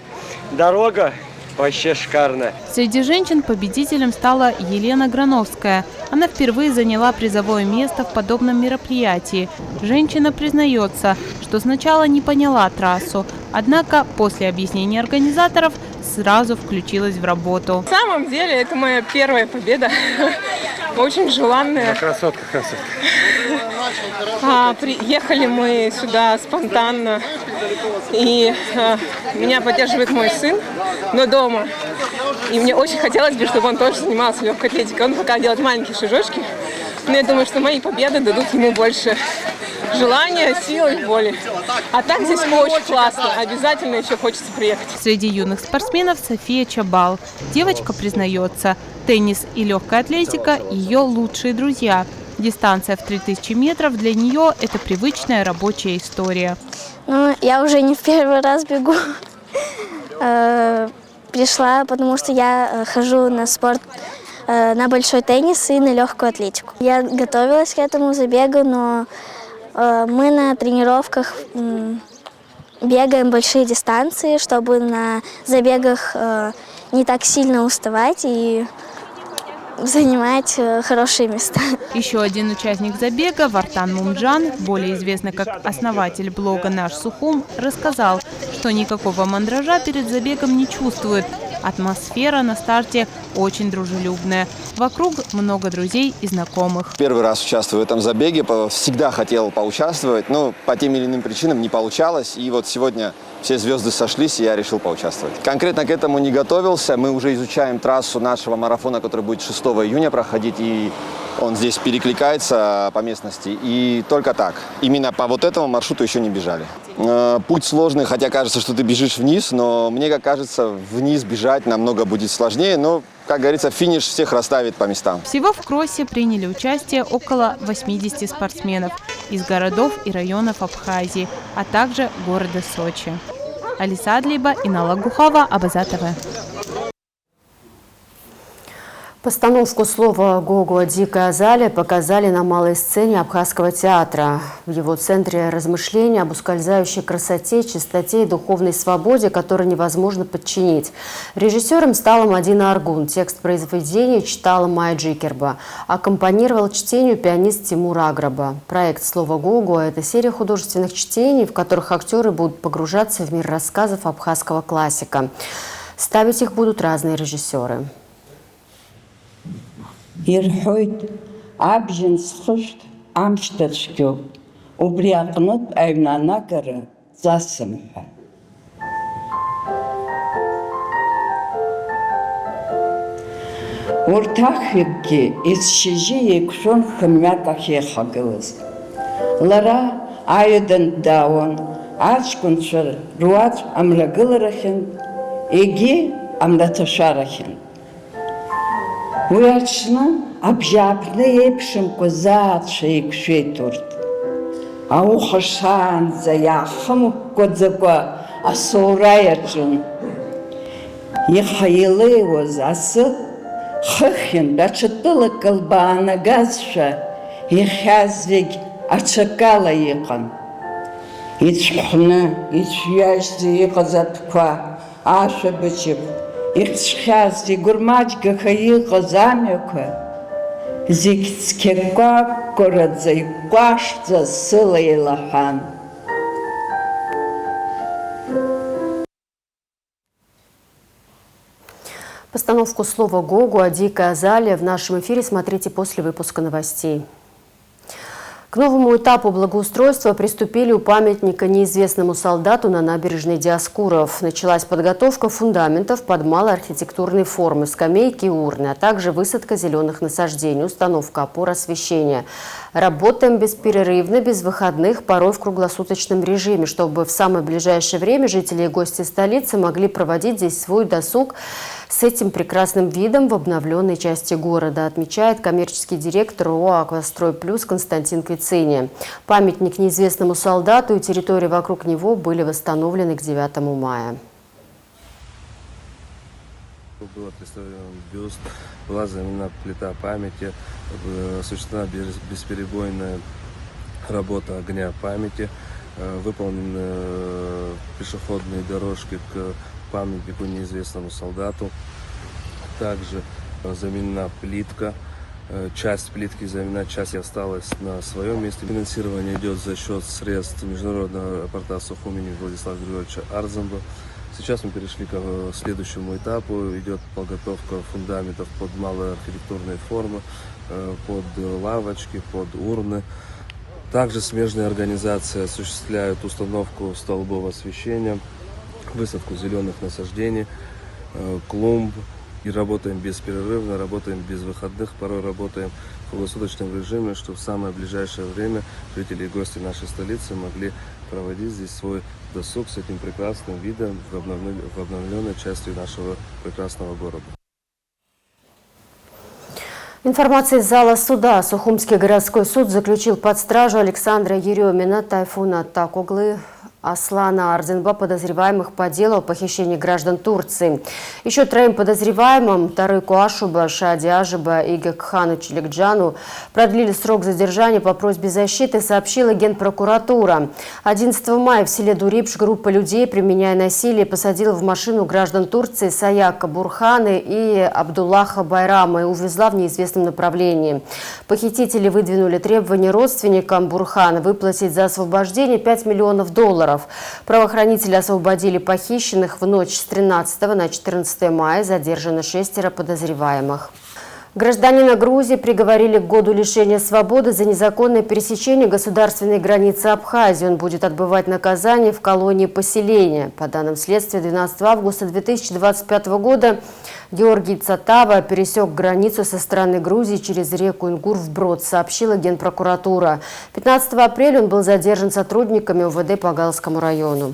Speaker 14: Дорога вообще шикарная.
Speaker 12: Среди женщин победителем стала Елена Грановская. Она впервые заняла призовое место в подобном мероприятии. Женщина признается, что сначала не поняла трассу, однако после объяснений организаторов сразу включилась в работу.
Speaker 15: На самом деле это моя первая победа, очень желанная.
Speaker 14: Красотка.
Speaker 15: Приехали мы сюда спонтанно, и меня поддерживает мой сын, но дома. И мне очень хотелось бы, чтобы он тоже занимался легкой атлетикой. Он пока делает маленькие шажочки, но я думаю, что мои победы дадут ему больше желания, силы и воли. А так здесь очень классно. Обязательно еще хочется приехать.
Speaker 12: Среди юных спортсменов София Чабал. Девочка признается, теннис и легкая атлетика – ее лучшие друзья. Дистанция в 3000 метров для нее – это привычная рабочая история.
Speaker 16: Я уже не в первый раз бегу. Пришла, потому что я хожу на спорт, на большой теннис и на легкую атлетику. Я готовилась к этому забегу, но мы на тренировках бегаем большие дистанции, чтобы на забегах не так сильно уставать и занимать хорошие места.
Speaker 12: Еще один участник забега, Вартан Мумджан, более известный как основатель блога «Наш Сухум», рассказал, что никакого мандража перед забегом не чувствует. Атмосфера на старте очень дружелюбная. Вокруг много друзей и знакомых.
Speaker 17: Первый раз участвую в этом забеге. Всегда хотел поучаствовать, но по тем или иным причинам не получалось. И вот сегодня все звезды сошлись, и я решил поучаствовать. Конкретно к этому не готовился. Мы уже изучаем трассу нашего марафона, который будет 6 июня проходить. И он здесь перекликается по местности. И только так. Именно по вот этому маршруту еще не бежали. Путь сложный, хотя кажется, что ты бежишь вниз, но мне, как кажется, вниз бежать намного будет сложнее. Но, как говорится, финиш всех расставит по местам.
Speaker 12: Всего в кроссе приняли участие около 80 спортсменов из городов и районов Абхазии, а также города Сочи. Алиса Адлиба, Инала Гухова, Абаза ТВ.
Speaker 1: Постановку слова «Гогуа. Дикая Азалия» показали на малой сцене Абхазского театра. В его центре размышления об ускользающей красоте, чистоте и духовной свободе, которой невозможно подчинить. Режиссером стала Мадина Аргун. Текст произведения читала Майя Джикерба. Аккомпанировал чтению пианист Тимур Аграба. Проект «Слово Гогуа» – это серия художественных чтений, в которых актеры будут погружаться в мир рассказов абхазского классика. Ставить их будут разные режиссеры.
Speaker 18: Ирхойт абжен схышт амштачкю убрякнут айнанагара засымха. Уртахигги исшижи екшон хмякахе хагылыз. Лара айдан даон ачкуншар руач амрагыларахин иги амраташарахин. Уячна абжапны епшимко заатша икшетурт. Аухашанза яхаму кодзаква асоураяджун. Ихайлывоз асы хыхин бачатыла калбаана газша ихязвиг ачакала иқан. Ичхны, ичяжзи иқазатква аша бычып. Ихчхази гурмачка хаиqa замяка, зикцкеква корадза иквашца сыла илахан.
Speaker 1: Постановку слова «Гогуа. Дикая Азалия» в нашем эфире смотрите после выпуска новостей. К новому этапу благоустройства приступили у памятника неизвестному солдату на набережной Диоскуров. Началась подготовка фундаментов под малоархитектурной формы, скамейки и урны, а также высадка зеленых насаждений, установка опор освещения. Работаем бесперерывно, без выходных, порой в круглосуточном режиме, чтобы в самое ближайшее время жители и гости столицы могли проводить здесь свой досуг с этим прекрасным видом в обновленной части города, отмечает коммерческий директор ОАО «Аквастрой Плюс» Константин Квицини. Памятник неизвестному солдату и территории вокруг него были восстановлены к 9 мая.
Speaker 19: Был представлен бюст, была заменена плита памяти, осуществлена бесперебойная работа огня памяти, выполнены пешеходные дорожки к памятнику неизвестному солдату. Также заменена плитка. Часть плитки заменена, часть осталась на своем месте. Финансирование идет за счет средств международного аэропорта Сухум имени Владислава Григорьевича Арзамба. Сейчас мы перешли к следующему этапу. Идет подготовка фундаментов под малые архитектурные формы, под лавочки, под урны. Также смежные организации осуществляют установку столбов освещения, высадку зеленых насаждений, клумб. И работаем бесперерывно, работаем без выходных, порой работаем в круглосуточном режиме, чтобы в самое ближайшее время жители и гости нашей столицы могли проводить здесь свой досуг с этим прекрасным видом в обновленной части нашего прекрасного города.
Speaker 1: Информация из зала суда. Сухумский городской суд заключил под стражу Александра Еремина, Тайфуна Такуглы, Аслана Арзенба подозреваемых по делу о похищении граждан Турции. Еще 3 подозреваемым Тарику Ашуба, Шади Ажиба и Гекхану Челикджану продлили срок задержания по просьбе защиты, сообщила Генпрокуратура. 11 мая в селе Дурипш группа людей, применяя насилие, посадила в машину граждан Турции Саяка Бурханы и Абдуллаха Байрама и увезла в неизвестном направлении. Похитители выдвинули требования родственникам Бурхана выплатить за освобождение $5 миллионов. Правоохранители освободили похищенных в ночь с 13 на 14 мая. Задержано 6 подозреваемых. Гражданина Грузии приговорили к году лишения свободы за незаконное пересечение государственной границы Абхазии. Он будет отбывать наказание в колонии поселения. По данным следствия, 12 августа 2025 года Георгий Цатава пересек границу со стороны Грузии через реку Ингур вброд, сообщила Генпрокуратура. 15 апреля он был задержан сотрудниками УВД по Галскому району.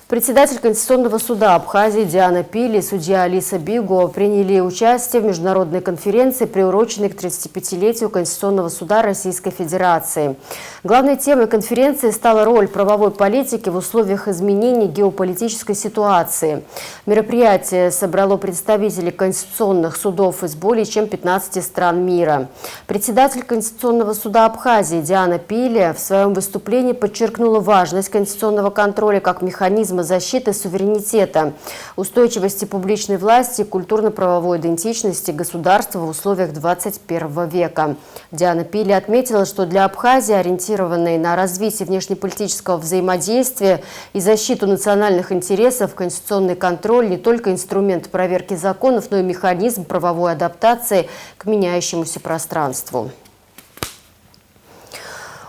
Speaker 1: Председатель Конституционного суда Абхазии Диана Пили и судья Алиса Биго приняли участие в международной конференции, приуроченной к 35-летию Конституционного суда Российской Федерации. Главной темой конференции стала роль правовой политики в условиях изменений геополитической ситуации. Мероприятие собрало представителей конституционных судов из более чем 15 стран мира. Председатель Конституционного суда Абхазии Диана Пили в своем выступлении подчеркнула важность конституционного контроля как механизма защиты суверенитета, устойчивости публичной власти и культурно-правовой идентичности государства в условиях 21 века. Диана Пили отметила, что для Абхазии, ориентированной на развитие внешнеполитического взаимодействия и защиту национальных интересов, конституционный контроль не только инструмент проверки законов, но и механизм правовой адаптации к меняющемуся пространству.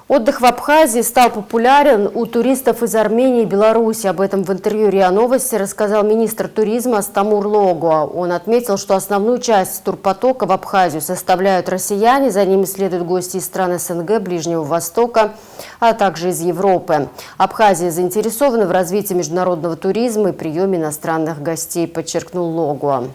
Speaker 1: Отдых в Абхазии стал популярен у туристов из Армении и Беларуси. Об этом в интервью РИА Новости рассказал министр туризма Астамур Логуа. Он отметил, что основную часть турпотока в Абхазию составляют россияне, за ними следуют гости из стран СНГ, Ближнего Востока, а также из Европы. Абхазия заинтересована в развитии международного туризма и приеме иностранных гостей, подчеркнул Логуа.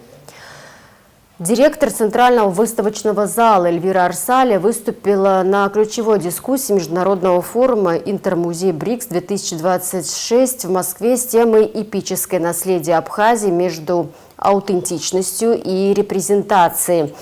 Speaker 1: Директор Центрального выставочного зала Эльвира Арсаля выступила на ключевой дискуссии международного форума «Интермузей БРИКС-2026» в Москве с темой «Эпическое наследие Абхазии между аутентичностью и репрезентацией».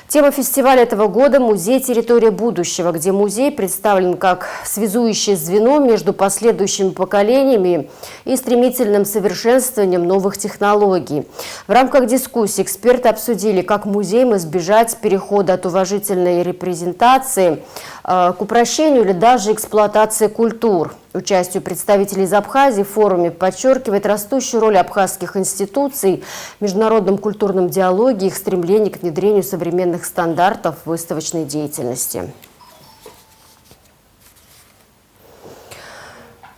Speaker 1: Тема фестиваля этого года – «Музей. Территория будущего», где музей представлен как связующее звено между последующими поколениями и стремительным совершенствованием новых технологий. В рамках дискуссии эксперты обсудили, как музеям избежать перехода от уважительной репрезентации к упрощению или даже эксплуатации культур. Участию представителей из Абхазии в форуме подчеркивает растущую роль абхазских институций в международном культурном диалоге и их стремление к внедрению современных стандартов выставочной деятельности.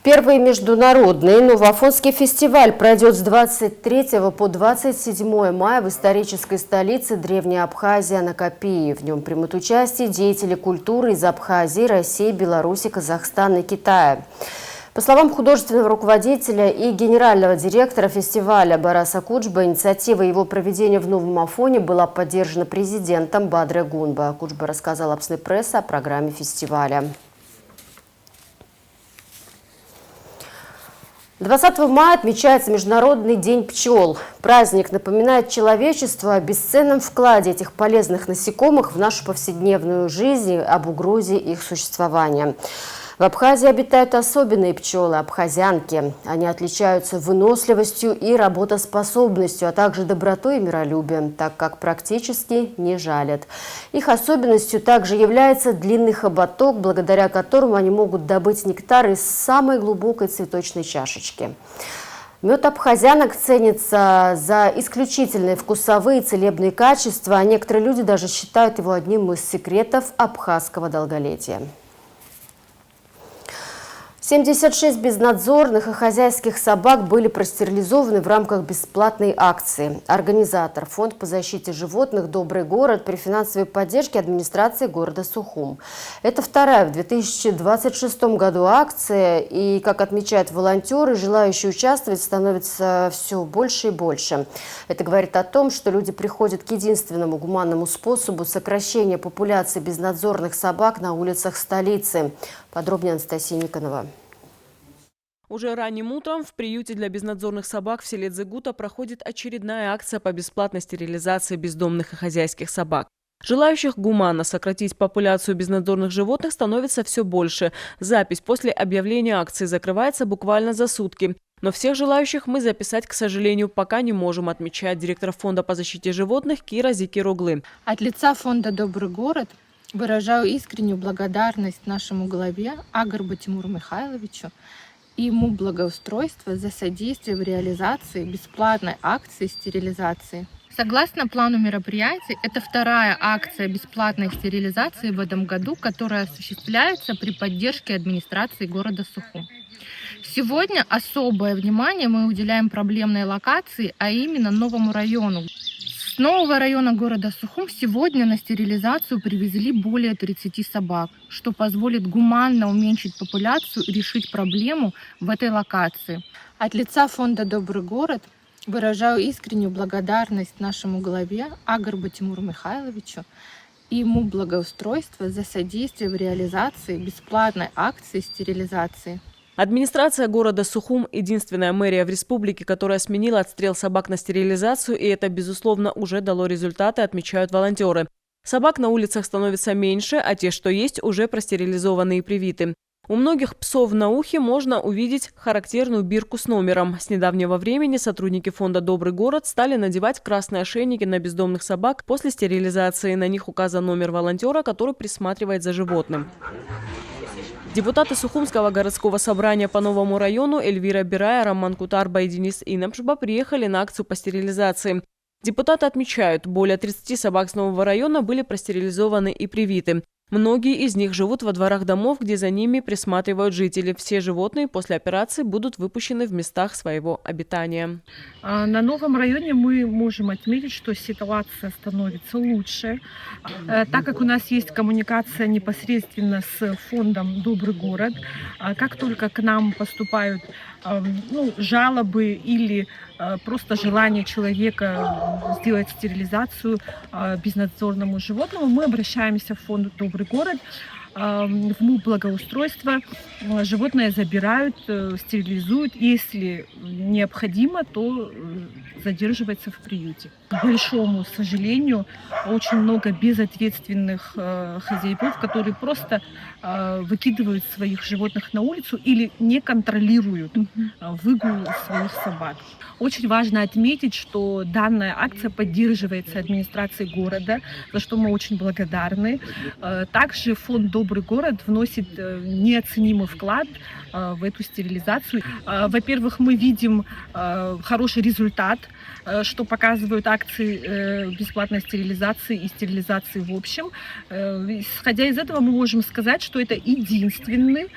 Speaker 1: Первый международный Новоафонский фестиваль пройдет с 23 по 27 мая в исторической столице Древней Абхазии Анакапии. В нем примут участие деятели культуры из Абхазии, России, Беларуси, Казахстана и Китая. По словам художественного руководителя и генерального директора фестиваля Бараса Куджба, инициатива его проведения в Новом Афоне была поддержана президентом Бадре Гунба. Куджба рассказал Апсны пресс о программе фестиваля. 20 мая отмечается Международный день пчел. Праздник напоминает человечеству о бесценном вкладе этих полезных насекомых в нашу повседневную жизнь, об угрозе их существования. В Абхазии обитают особенные пчелы – абхазянки. Они отличаются выносливостью и работоспособностью, а также добротой и миролюбием, так как практически не жалят. Их особенностью также является длинный хоботок, благодаря которому они могут добыть нектар из самой глубокой цветочной чашечки. Мед абхазянок ценится за исключительные вкусовые и целебные качества, а некоторые люди даже считают его одним из секретов абхазского долголетия. 76 безнадзорных и хозяйских собак были простерилизованы в рамках бесплатной акции. Организатор – Фонд по защите животных «Добрый город» при финансовой поддержке администрации города Сухум. Это вторая в 2026 году акция, и, как отмечают волонтеры, желающие участвовать становится все больше и больше. Это говорит о том, что люди приходят к единственному гуманному способу сокращения популяции безнадзорных собак на улицах столицы. Подробнее Анастасия Никонова.
Speaker 20: Уже ранним утром в приюте для безнадзорных собак в селе Дзыгута проходит очередная акция по бесплатной стерилизации бездомных и хозяйских собак. Желающих гуманно сократить популяцию безнадзорных животных становится все больше. Запись после объявления акции закрывается буквально за сутки. Но всех желающих мы записать, к сожалению, пока не можем, отмечает директор фонда по защите животных Кира Зикироглы.
Speaker 12: От лица фонда «Добрый город» выражаю искреннюю благодарность нашему главе Агарбу Тимуру Михайловичу и ему благоустройства за содействие в реализации бесплатной акции стерилизации. Согласно плану мероприятий, это вторая акция бесплатной стерилизации в этом году, которая осуществляется при поддержке администрации города Сухум. Сегодня особое внимание мы уделяем проблемной локации, а именно новому району. С нового района города Сухум сегодня на стерилизацию привезли более 30 собак, что позволит гуманно уменьшить популяцию и решить проблему в этой локации. От лица фонда «Добрый город» выражаю искреннюю благодарность нашему главе Агарбу Тимуру Михайловичу и ему благоустройства за содействие в реализации бесплатной акции стерилизации.
Speaker 20: Администрация города Сухум – единственная мэрия в республике, которая сменила отстрел собак на стерилизацию, и это, безусловно, уже дало результаты, отмечают волонтеры. Собак на улицах становится меньше, а те, что есть, уже простерилизованы и привиты. У многих псов на ухе можно увидеть характерную бирку с номером. С недавнего времени сотрудники фонда «Добрый город» стали надевать красные ошейники на бездомных собак после стерилизации. На них указан номер волонтера, который присматривает за животным. Депутаты Сухумского городского собрания по новому району Эльвира Бирая, Роман Кутарба и Денис Инапшба приехали на акцию по стерилизации. Депутаты отмечают, более 30 собак с нового района были простерилизованы и привиты. Многие из них живут во дворах домов, где за ними присматривают жители. Все животные после операции будут выпущены в местах своего обитания.
Speaker 21: На новом районе мы можем отметить, что ситуация становится лучше. Так как у нас есть коммуникация непосредственно с фондом «Добрый город», как только к нам поступают жалобы или просто желание человека сделать стерилизацию безнадзорному животному, мы обращаемся в фонд «Добрый город», в МУП благоустройства, животное забирают, стерилизуют, если необходимо, то задерживается в приюте. К большому сожалению, очень много безответственных хозяев, которые просто выкидывают своих животных на улицу или не контролируют выгул своих собак. Очень важно отметить, что данная акция поддерживается администрацией города, за что мы очень благодарны. Также фонд «Добрый город» вносит неоценимый вклад в эту стерилизацию. Во-первых, мы видим хороший результат, что показывают акции бесплатной стерилизации и стерилизации в общем. Исходя из этого, мы можем сказать, что это единственный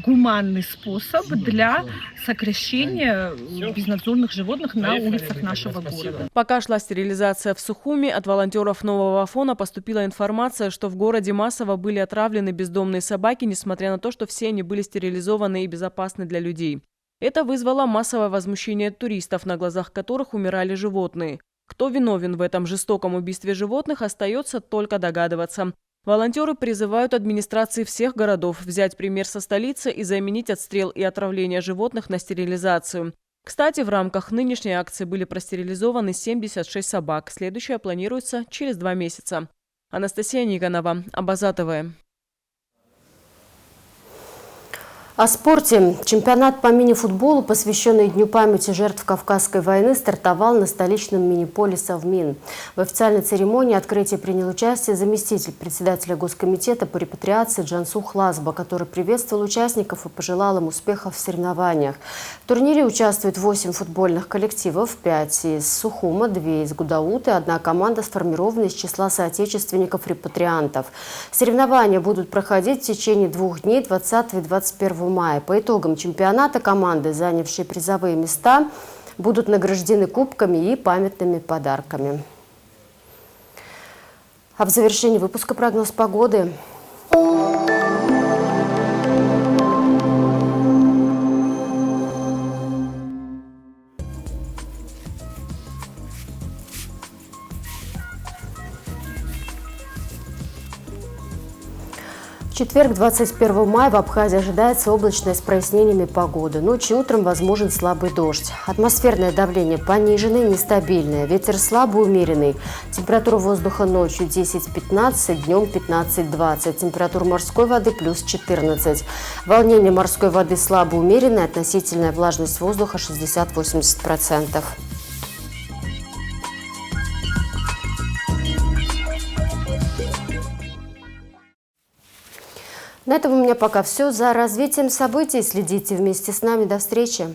Speaker 21: гуманный способ для сокращения безнадзорных животных на улицах нашего города.
Speaker 20: Пока шла стерилизация в Сухуме, от волонтеров нового фона поступила информация, что в городе массово были отравлены бездомные собаки, несмотря на то, что все они были стерилизованы и безопасны для людей. Это вызвало массовое возмущение туристов, на глазах которых умирали животные. Кто виновен в этом жестоком убийстве животных, остается только догадываться. Волонтеры призывают администрации всех городов взять пример со столицы и заменить отстрел и отравление животных на стерилизацию. Кстати, в рамках нынешней акции были простерилизованы 76 собак. Следующая планируется через 2 месяца. Анастасия Никонова, Абаза ТВ.
Speaker 1: О спорте. Чемпионат по мини-футболу, посвященный Дню памяти жертв Кавказской войны, стартовал на столичном мини-поле Совмин. В официальной церемонии открытия принял участие заместитель председателя Госкомитета по репатриации Джансу Хлазба, который приветствовал участников и пожелал им успехов в соревнованиях. В турнире участвует 8 футбольных коллективов, 5 из Сухума, 2 из Гудауты, 1 команда сформирована из числа соотечественников-репатриантов. Соревнования будут проходить в течение 2 дней, 20 и 21 мая. По итогам чемпионата команды, занявшие призовые места, будут награждены кубками и памятными подарками. А в завершении выпуска прогноз погоды. В четверг, 21 мая, в Абхазии ожидается облачная с прояснениями погоды. Ночью и утром возможен слабый дождь. Атмосферное давление пониженное, нестабильное. Ветер слабый, умеренный. Температура воздуха ночью 10-15, днем 15-20. Температура морской воды плюс 14. Волнение морской воды слабо умеренное. Относительная влажность воздуха 60-80%. На этом у меня пока все. За развитием событий следите вместе с нами. До встречи.